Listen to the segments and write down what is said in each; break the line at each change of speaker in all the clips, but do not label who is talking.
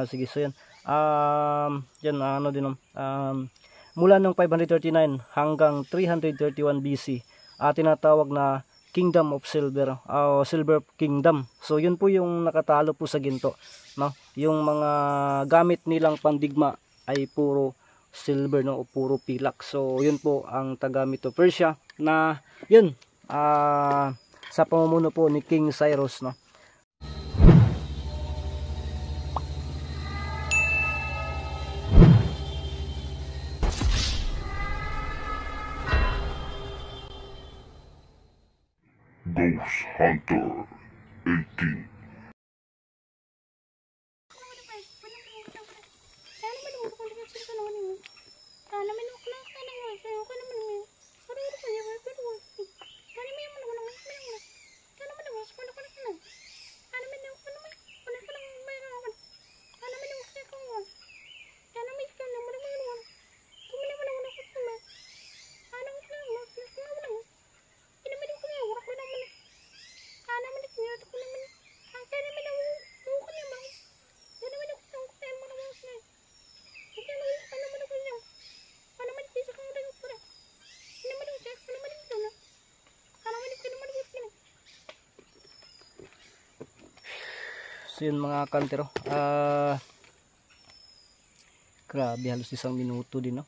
Sige, so yan. Yan, ano din, mula nung 539 hanggang 331 BC, tinatawag na Kingdom of Silver, Silver Kingdom. So yun po yung nakatalo po sa ginto, no? Yung mga gamit nilang pandigma ay puro silver, no, o puro pilak. So yun po ang taga Medo-Persia na yun, sa pamumuno po ni King Cyrus, no.
Ghost Hunter 18.
So yun mga kantero, grabe, halos 1 minuto din, no.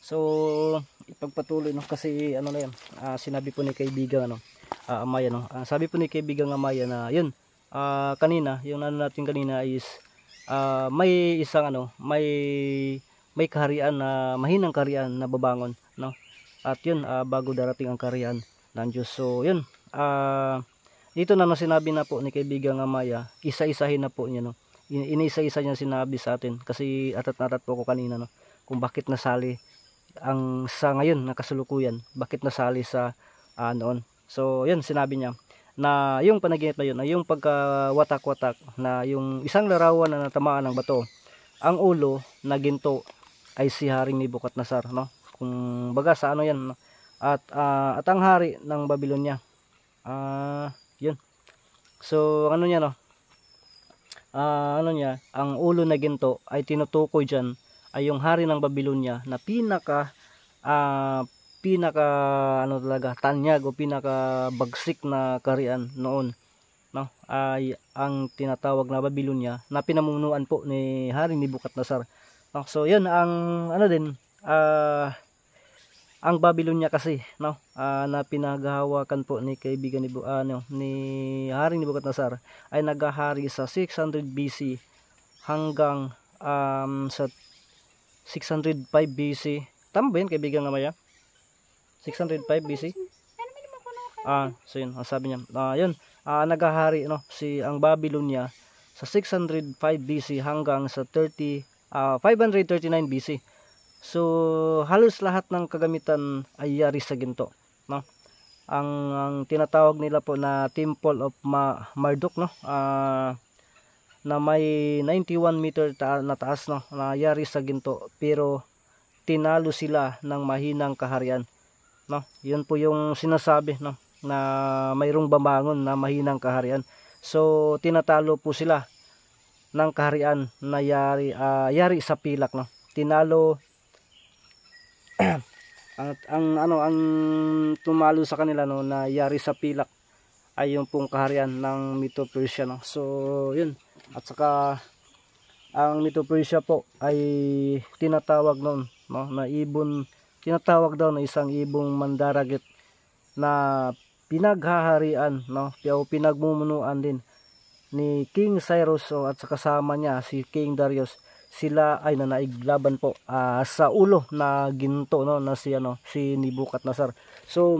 So ipagpatuloy, no, kasi ano na yan, sinabi po ni kaibigan, ano, Amaya, no, sabi po ni kaibigan Amaya na yun, kanina yung ano natin kanina is may isang ano, may kaharian na mahinang kaharian na babangon, no. At yun, bago darating ang kaharian ng Diyos. So yun, dito na, no, sinabi na po ni kaibigang Amaya, isa-isahin na po niya, no. Inisa-isa niya sinabi sa atin, kasi atat-atat po ko kanina, no, kung bakit nasali ang sa ngayon na kasalukuyan, bakit nasali sa noon. So yun, sinabi niya na yung panaginip na yun ay yung pagkawatak-watak na yung isang larawan na natamaan ng bato, ang ulo na ginto ay si Haring Nebukadnezar, no. Kung baga sa ano yan, no? At ang hari ng Babylonia, yun. So ano niya, no, ano niya, ang ulo na ginto ay tinutukoy diyan ay yung hari ng Babylonia na pinaka ano talaga, tanyag o pinaka bagsik na kaharian noon, no, ay ang tinatawag na Babylonia na pinamunuan po ni Haring Nebukadnezar, no. So yun ang ano din, ang Babylonia kasi, no, na pinaghahawakan po ni kaibigan ni Haring Nebukadnezar ay naghahari sa 600 BC hanggang sa 605 BC. Tama ba yun, kaibigan Amaya? 605 BC? So yun, sabi niya, yun, naghahari, no, ang Babylonia sa 605 BC hanggang sa 539 BC. So halos lahat ng kagamitan ay yari sa ginto, no. Ang tinatawag nila po na Temple of Marduk, no, na may 91 meter na taas, no, na yari sa ginto, pero tinalo sila ng mahinang kaharian, no. Yun po yung sinasabi, no, na mayroong babangon na mahinang kaharian. So tinatalo po sila ng kaharian na yari sa pilak, no. Tinalo ang tumalo sa kanila, no, na yari sa pilak ay yung pong kaharian ng Medo-Persia, no. So yun, at saka ang Medo-Persia po ay tinatawag noon, no, na ibon, tinatawag daw na isang ibong mandaragit na pinaghaharian, no, o pinagmumunuan din ni King Cyrus, at sa kasama niya si King Darius. Sila ay nanaiglaban po sa ulo na ginto, no, na si Nebukadnezar. So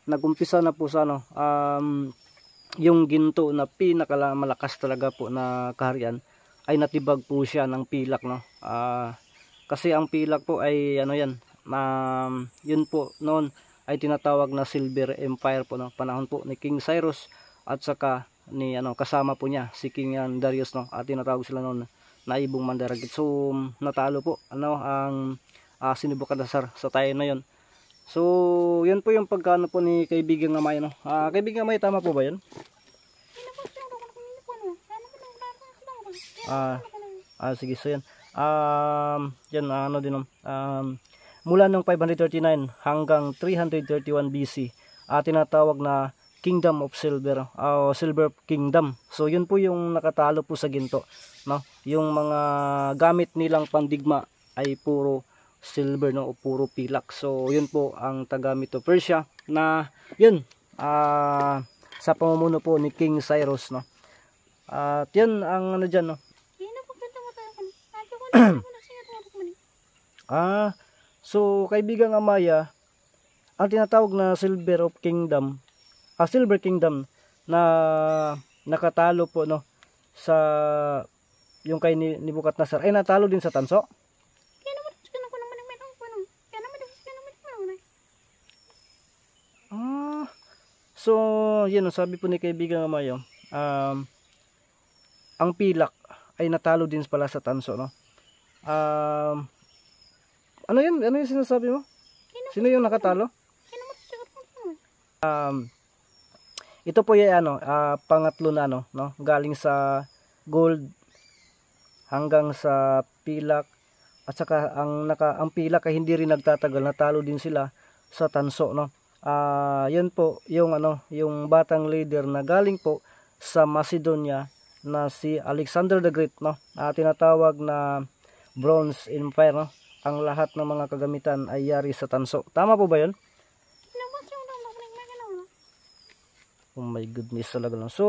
nagumpisa na po sa yung ginto na pinakamalakas talaga po na kaharian ay natibag po siya ng pilak, no. Kasi ang pilak po ay ano yan, yun po noon ay tinatawag na Silver Empire po, no, panahon po ni King Cyrus at saka ni kasama po niya si King Darius, no, at tinatawag sila noon na ibong mandaragit. So natalo po ang si Nebukadnezar sa tayo na yun. So yun po yung pagkano po ni kaibigan Amaya, no. Kaibigan Amaya, tama po ba yun? Sige, so yan. Yan, ano din, mula nung 539 hanggang 331 BC, tinatawag na Kingdom of Silver, Silver Kingdom. So yun po yung nakatalo po sa ginto, no? Yung mga gamit nilang pandigma ay puro silver, no, o puro pilak. So yun po ang taga Medo Persia na yun, sa pamumuno po ni King Cyrus, no. At yan ang ano diyan, no. So kaibigang Amaya, ang tinatawag na Silver Kingdom na nakatalo po, no, sa yung kay Nebukadnezar ay natalo din sa tanso. So yun, sabi po ni kaibigang Amaya, ang pilak ay natalo din pala sa tanso, no. Ano yun? Ano yung sinasabi mo? Sino yung nakatalo? Ito po yung pangatlo na, no? Galing sa gold hanggang sa pilak, at saka ang pilak ay hindi rin nagtatagal, natalo din sila sa tanso, no. Yun po yung yung batang leader na galing po sa Macedonia na si Alexander the Great, no. Tinatawag na Bronze Empire, no. Ang lahat ng mga kagamitan ay yari sa tanso. Tama po ba yun? Oh my goodness, talaga lang. So,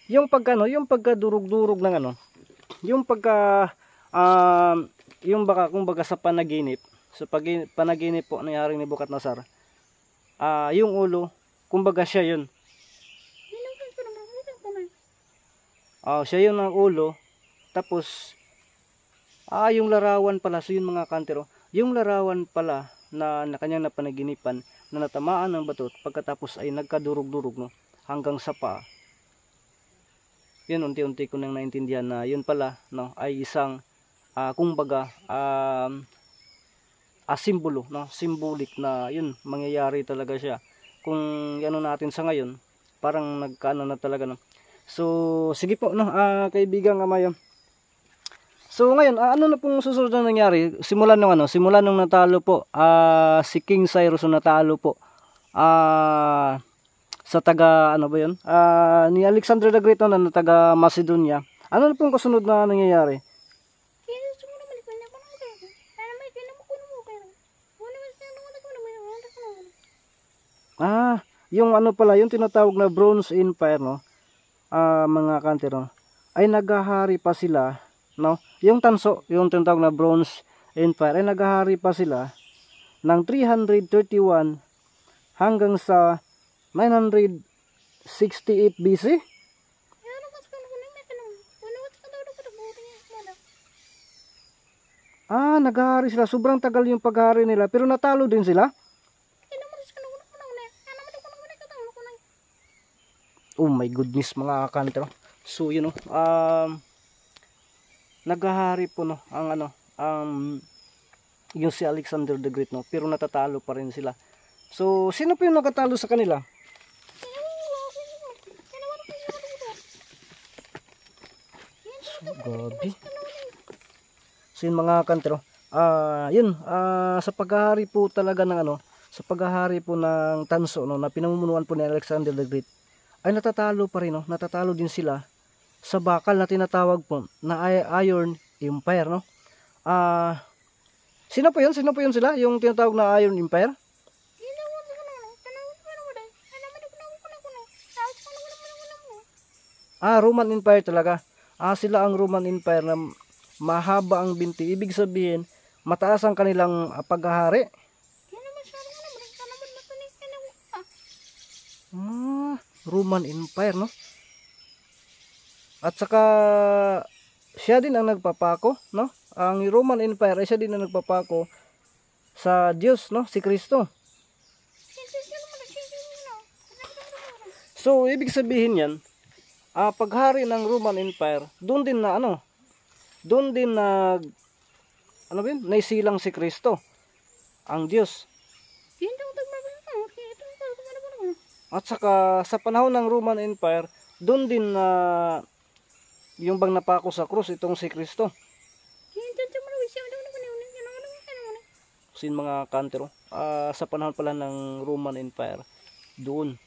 yung pagkadurog-durog ng yung kumbaga sa panaginip, panaginip po nangyari ni Nebukadnezar, yung ulo, kumbaga siya yun. Siya yun ang ulo, tapos yung larawan pala, so yun mga kantero, yung larawan pala na kanyang napanaginipan na natamaan ng bato, pagkatapos ay nagkadurog-durog, no, hanggang sa paa. Yun, unti-unti ko nang naintindihan na yun pala, no, ay isang kumbaga simbolo, no, symbolic na yun, mangyayari talaga siya. Kung ano natin sa ngayon, parang nagkaano na talaga, no. So sige po, no, kaibigang Amaya. So ngayon, ano na pong susunod na nangyari? Simula nung natalo po si King Cyrus, natalo po sa taga ba 'yun? Ni Alexander the Great, na taga Macedonia. Ano na pong kasunod na nangyayari? Yung pala, yung tinatawag na Bronze Empire, no? Mga kantero, ay naghahari pa sila, no? Yung tanso, yung tinatawag na Bronze Empire, ay naghahari pa sila ng 331 hanggang sa 968 BC. Naghahari sila. Sobrang tagal yung paghahari nila, pero natalo din sila. Oh my goodness, mga kantero. So yun, naghahari po, no, yung si Alexander the Great, no, pero natatalo pa rin sila. So sino po yung nakatalo sa kanila? So gabi. So yun, mga kantero, sa paghahari po talaga ng sa paghahari po ng tanso, no, na pinamumunuan po ni Alexander the Great, ay natatalo pa rin, no, natatalo din sila sa bakal na tinatawag po na Iron Empire, no. Sino po yun sila, yung tinatawag na Iron Empire? Roman Empire talaga. Sila ang Roman Empire na mahaba ang binti. Ibig sabihin, mataas ang kanilang paghahari. Roman Empire, no? At saka siya din ang nagpapako, no? Ang Roman Empire ay siya din ang nagpapako sa Diyos, no? Si Kristo. So ibig sabihin yan, paghari ng Roman Empire, doon din naisilang si Kristo, ang Diyos. At saka sa panahon ng Roman Empire, doon din yung bang napako sa krus itong si Kristo. Sin mga kantero, sa panahon pala ng Roman Empire, doon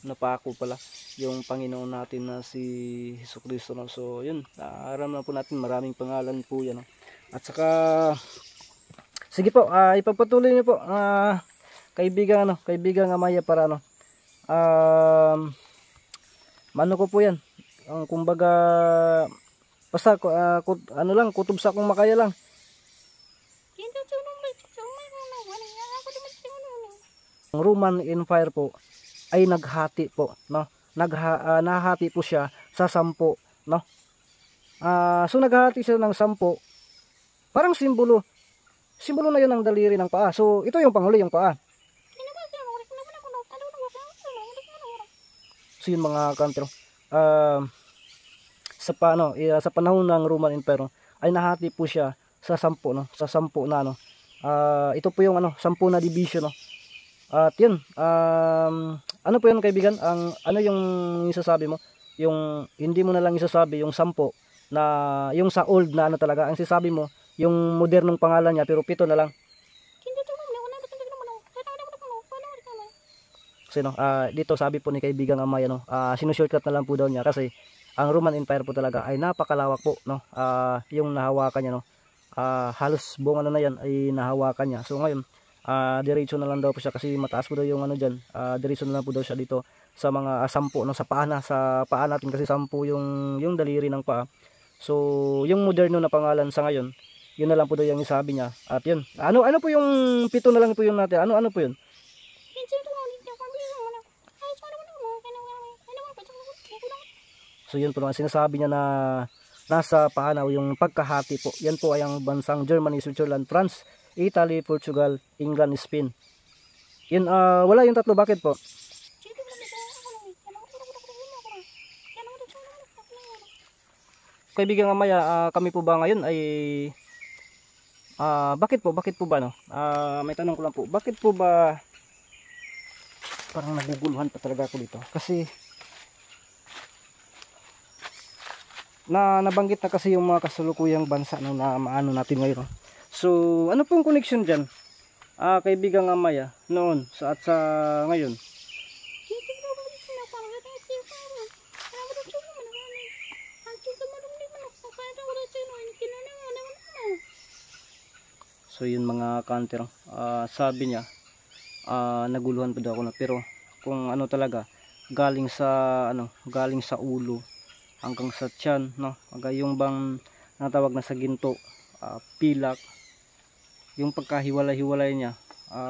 napako pala yung Panginoon natin na si Jesucristo, no? So yun, aram na po natin, maraming pangalan po yan, no? At saka sige po, ipagpatuloy niyo po, kaibigan Amaya, para mano ko po yan, ang kumbaga basta kutob sa kung makaya lang. Ang Roman Empire po ay naghati po, no? Nahati po siya sa 10, no? So naghati siya ng 10. Parang simbolo na 'yon ng daliri ng paa. So ito yung panghuli, yung paa. So yun mga kantero, sa panahon ng Roman Empire ay nahati po siya sa 10, no? Sa 10 na, no? Ito po yung 10 na division, no? At yun, ano po yun kaibigan, ano yung isasabi mo, yung hindi mo na lang isasabi yung 10 na yung sa old na talaga, ang isasabi mo yung modernong pangalan niya, pero 7 na lang. So, dito sabi po ni kaibigang Amaya, no, sinushortcut na lang po daw niya kasi ang Roman Empire po talaga ay napakalawak po, no? Yung nahawakan niya, no, halos buong na yan ay nahawakan niya. So ngayon, diretso na lang daw po siya kasi mataas po daw yung dyan, diretso na lang po daw siya dito sa mga 10, no, sa paa natin kasi 10 yung daliri ng paa. So yung moderno na pangalan sa ngayon, yun na lang po daw yung isabi niya. At yun, ano po yung 7 na lang po yung natin, ano po yun? So yun po lang sinasabi niya na nasa paanaw yung pagkahati po. Yan po ay ang bansang Germany, Switzerland, France, Italy, Portugal, England, Spain. Yun, wala yung 3. Bakit po? Kaibigan Amaya, kami po ba ngayon ay bakit po ba, no? May tanong ko lang po. Bakit po ba parang naguguluhan pa talaga ako dito? Kasi nabanggit na kasi yung mga kasalukuyang bansa, no, na maano natin ngayon. So ano pong connection dyan, kaibigang Amaya, noon at sa ngayon? So yun mga counter, sabi niya naguluhan pa daw ako, pero kung ano talaga, galing sa ulo hanggang sa tiyan, no? Yung bang natawag na sa ginto, pilak, yung pagkahiwalay-hiwalay niya,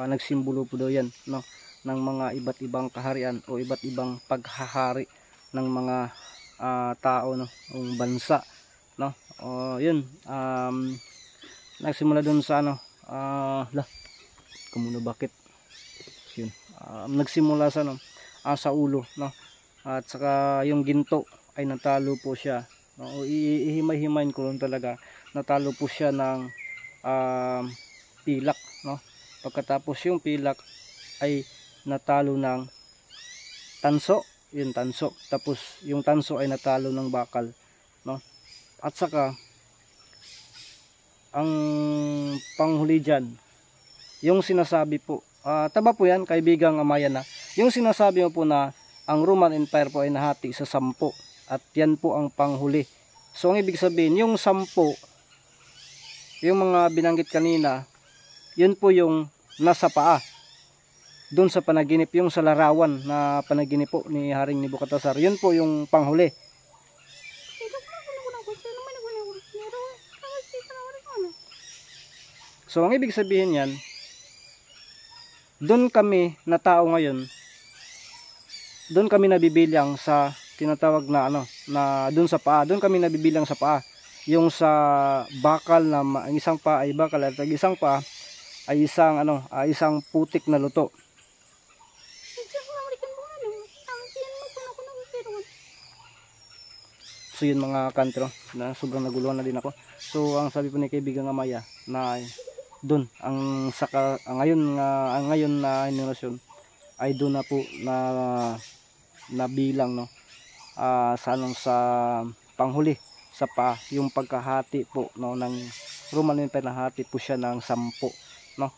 nagsimbolo po daw yan, no, ng mga iba't ibang kaharian o iba't ibang paghahari ng mga tao, no, ng bansa, no. Yun, nagsimula dun sa bakit yun, nagsimula sa ulo, no, at saka yung ginto ay natalo po siya, no? Ihimay-himayin ko lang talaga, natalo po siya ng pilak, no? Pagkatapos yung pilak ay natalo ng tanso, yun, tanso. Tapos yung tanso ay natalo ng bakal, no? At saka ang panghuli dyan, yung sinasabi po, taba po yan kaibigang Amaya, na yung sinasabi mo po na ang Roman Empire po ay nahati sa 10, at yan po ang panghuli. So ang ibig sabihin, yung 10, yung mga binanggit kanina, yun po yung nasa paa, dun sa panaginip, yung sa larawan na panaginip po ni Haring Nebukadnezar, yun po yung panghuli. So ang ibig sabihin yan, dun kami na tao ngayon, dun kami nabibilang sa tinatawag na na dun sa paa, dun kami nabibilang sa paa. Yung sa bakal na ang isang paa ay bakal at ang isang paa ay isang putik na luto. So yun mga kantro, na sobrang naguluhan na din ako. So ang sabi po ni kaibigang Amaya, na dun ang ngayon na henerasyon ay doon na po na bilang, no, sa panghuli sa paa, yung pagkahati po no ng Roman numeral nahati po siya ng 10 no.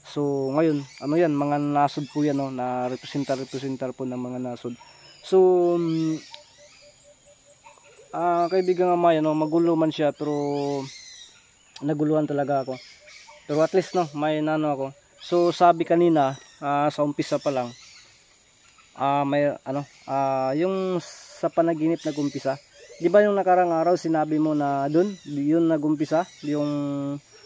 So ngayon ano yan, mga nasod po yan no, na representar po ng mga nasod. So kaibigan nga Maya no, magulo man siya pero naguluhan talaga ako. Pero at least no, may nano ako. So sabi kanina sa umpisa pa lang, may ano, yung sa panaginip nagumpisa. Di ba yung nakarang araw sinabi mo na doon, yun nagumpisa, yung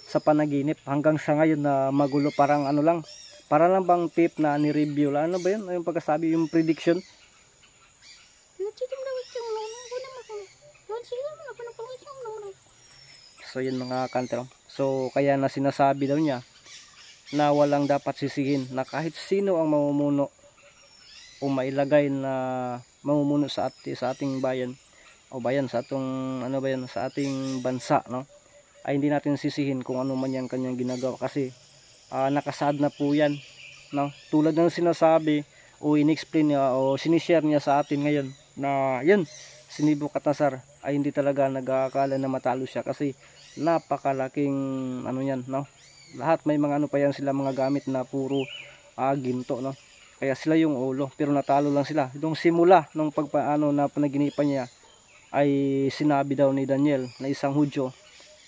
sa panaginip hanggang sa ngayon na magulo, parang ano lang, para lang bang tip na ni-review lang. Ano ba yun? Yung pagkasabi, yung prediction. So yun mga kanter. So kaya na sinasabi daw niya na walang dapat sisihin, na kahit sino ang mamumuno o mailagay na mamumuno sa ating bayan o bayan, sa atong ano ba yan, sa ating bansa no, ay hindi natin sisihin kung ano man yung kanyang ginagawa, kasi nakasaad na po yan no, tulad ng sinasabi o in-explain niya o sinishare niya sa atin ngayon na yun, si Nebuchadnezzar ay hindi talaga nag-aakala na matalo siya, kasi napakalaking ano yan no, lahat may mga ano pa yan sila, mga gamit na puro ginto no, kaya sila yung ulo pero natalo lang sila. Itong simula nung pagpaano na panaginipan niya ay sinabi daw ni Daniel na isang Hudyo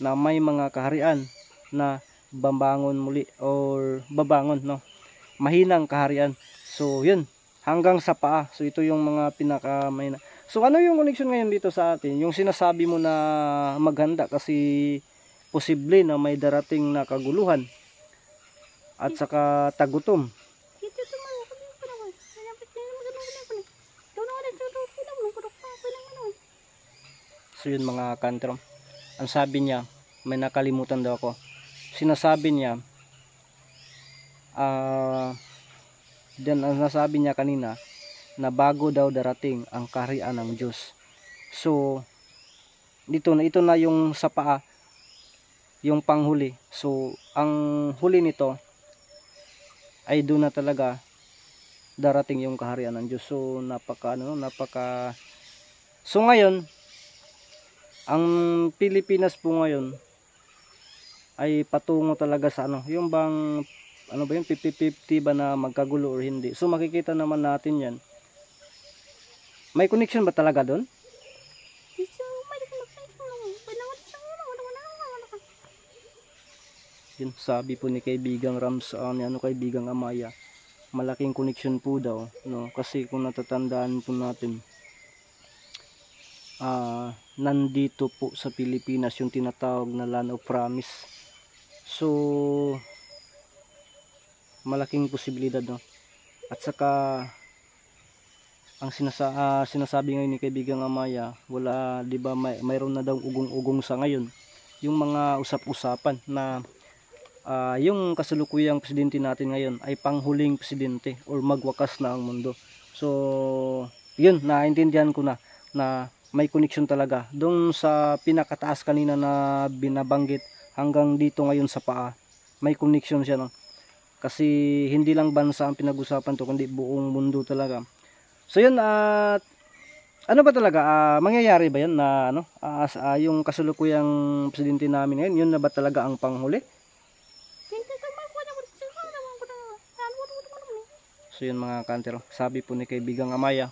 na may mga kaharian na babangon muli or babangon no, mahinang kaharian. So yun, hanggang sa paa. So ito yung mga pinaka mahina. So ano yung connection ngayon dito sa atin? Yung sinasabi mo na maghanda kasi posible na may darating na kaguluhan at saka tagutom. So yun mga kantrom, ang sabi niya, may nakalimutan daw ako, sinasabi niya diyan, ang nasabi niya kanina na bago daw darating ang kaharian ng Diyos. So ito na yung sa paa, yung panghuli. So ang huli nito ay doon na talaga darating yung kaharian ng Diyos. So so ngayon ang Pilipinas po ngayon ay patungo talaga sa ano, yung bang ano ba yun, 50-50 ba na magkagulo or hindi. So makikita naman natin yan. May connection ba talaga doon? Yun, sabi po ni kaibigang Rams, kaibigang Amaya, malaking connection po daw no, kasi kung natatandaan po natin, nandito po sa Pilipinas yung tinatawag na Land of Promise. So malaking posibilidad no. At saka ang sinasabi ngayon ni kaibigang Amaya, wala, di ba, mayroon na daw ugong-ugong sa ngayon yung mga usap-usapan na yung kasalukuyang presidente natin ngayon ay panghuling presidente or magwakas na ang mundo. So yun, naintindihan ko na may connection talaga doon sa pinakataas kanina na binabanggit hanggang dito ngayon sa paa. May connection siya no, kasi hindi lang bansa ang pinag-usapan to, kundi buong mundo talaga. So yun, ano ba talaga, mangyayari ba yan na ano, yung kasalukuyang presidente namin ngayon, yun na ba talaga ang panghuli? So yun mga kantero, sabi po ni kaibigang Amaya,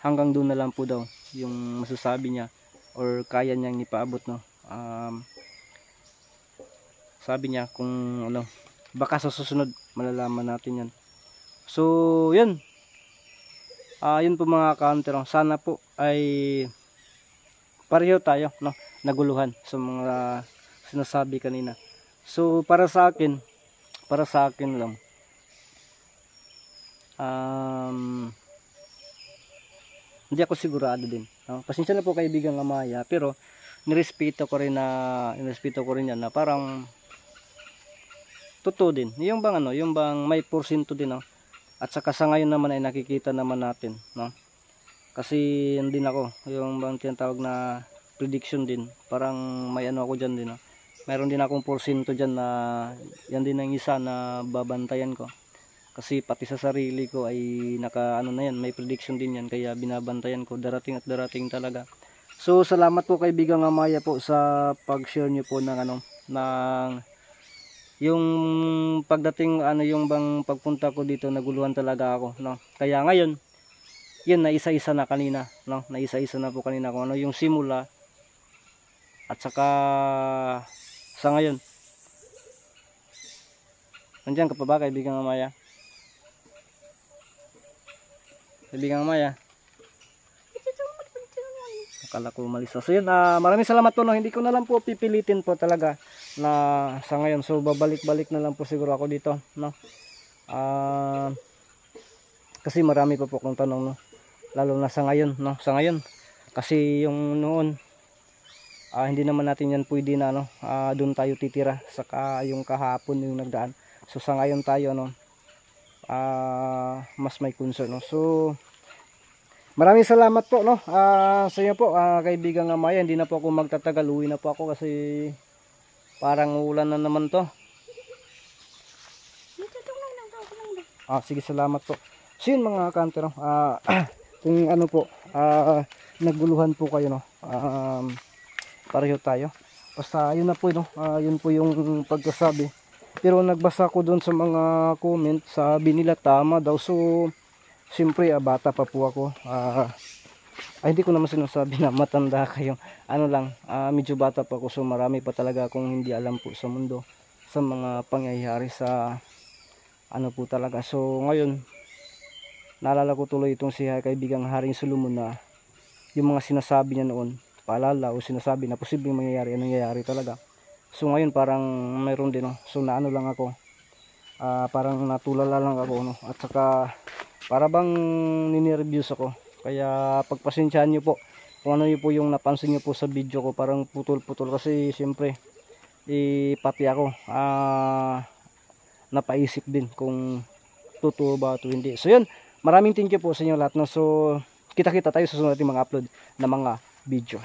hanggang doon na lang po daw yung masasabi niya or kaya niyang ipaabot no. Sabi niya kung ano, baka sa susunod malalaman natin yan. So yun, yun po mga kantero, sana po ay pareho tayo no, naguluhan sa mga sinasabi kanina. So para sa akin lang, hindi ako sigurado din no? Pasensya na po kaibigang Amaya, pero nirespeto ko rin yan na parang totoo din yung bang ano, yung bang may porsyento din no? At saka sa ngayon naman ay nakikita naman natin no? Kasi yan din ako, yung bang tinatawag na prediction din, parang may ano ako dyan din no? Mayroon din akong porsyento dyan na yan din ang isa na babantayan ko, Kasi pati sa sarili ko ay naka ano na yan, may prediction din yan, kaya binabantayan ko, darating at darating talaga. So salamat po kaibigang Amaya po sa pag-share niyo po ng ano, ng yung pagdating ano, yung bang pagpunta ko dito, naguluhan talaga ako, no. Kaya ngayon, yun, naisa-isa na kanina, no, naisa-isa na po kanina kung ano yung simula at saka sa ngayon. Nandiyan ka pa ba kaibigang Amaya? Kaibigang Amaya? Akala ko umalis na. So yun, maraming salamat po, no. Hindi ko na lang po pipilitin po talaga na sa ngayon. So babalik-balik na lang po siguro ako dito, no. Kasi marami pa po akong tanong, no. Lalo na sa ngayon, no. Sa ngayon kasi yung noon, hindi naman natin yan pwede na, no. Doon tayo titira, saka yung kahapon yung nagdaan. So sa ngayon tayo, no, mas may concern, no. So maraming salamat po, no, sa inyo po, kaibigang Amaya. Hindi na po ako magtatagal, uwi na po ako kasi parang ulan na naman to. Sige, salamat po. So yun mga kanto, no, kung ano po, naguluhan po kayo, no, pareho tayo. Basta yun na po, no, yun po yung pagkasabi. Pero nagbasa ko doon sa mga comment, sabi nila tama daw. So siyempre, bata pa po ako. Hindi ko naman sinasabi na matanda kayo. Ano lang, medyo bata pa ako. So marami pa talaga akong hindi alam po sa mundo, sa mga pangyayari sa ano po talaga. So ngayon, naalala ko tuloy itong si kaibigang Haring Solomon na yung mga sinasabi niya noon, paalala o sinasabi na posibleng mangyayari, nangyayari talaga. So ngayon parang mayroon din, no? So naano lang ako, parang natulala lang ako, no? At saka para bang ninerviews ako. Kaya pagpasensyahan nyo po kung ano po yung napansin nyo po sa video ko. Parang putol-putol kasi siyempre pati ako napaisip din kung totoo ba ito hindi. So yun, maraming thank you po sa inyo lahat, no? So kita-kita tayo sa susunod nating mga upload na mga video.